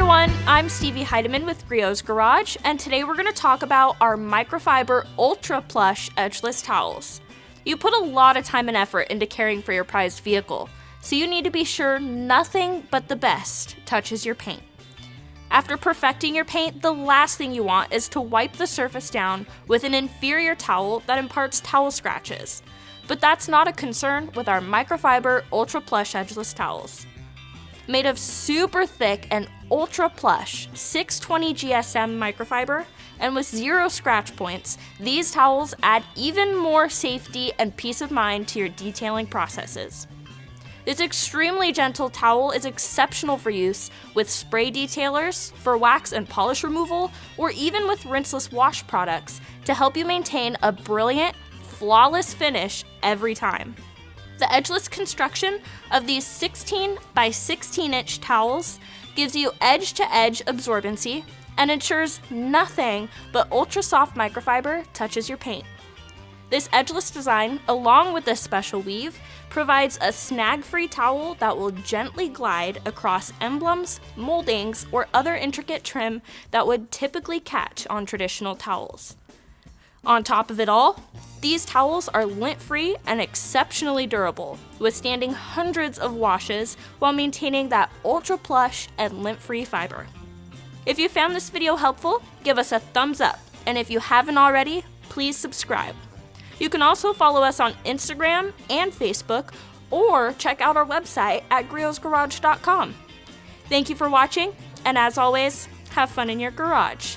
everyone, I'm Stevie Heidemann with Griot's Garage, and today we're going to talk about our Microfiber Ultra-Plush Edgeless towels. You put a lot of time and effort into caring for your prized vehicle, so you need to be sure nothing but the best touches your paint. After perfecting your paint, the last thing you want is to wipe the surface down with an inferior towel that imparts towel scratches. But that's not a concern with our Microfiber Ultra-Plush Edgeless towels. Made of super thick and ultra-plush 620 GSM microfiber, and with 0 scratch points, these towels add even more safety and peace of mind to your detailing processes. This extremely gentle towel is exceptional for use with spray detailers, for wax and polish removal, or even with rinseless wash products to help you maintain a brilliant, flawless finish every time. The edgeless construction of these 16 by 16 inch towels gives you edge-to-edge absorbency and ensures nothing but ultra-soft microfiber touches your paint. This edgeless design, along with this special weave, provides a snag-free towel that will gently glide across emblems, moldings, or other intricate trim that would typically catch on traditional towels. On top of it all, these towels are lint-free and exceptionally durable, withstanding hundreds of washes while maintaining that ultra-plush and lint-free fiber. If you found this video helpful, give us a thumbs up, and if you haven't already, please subscribe. You can also follow us on Instagram and Facebook, or check out our website at griotsgarage.com. Thank you for watching, and as always, have fun in your garage.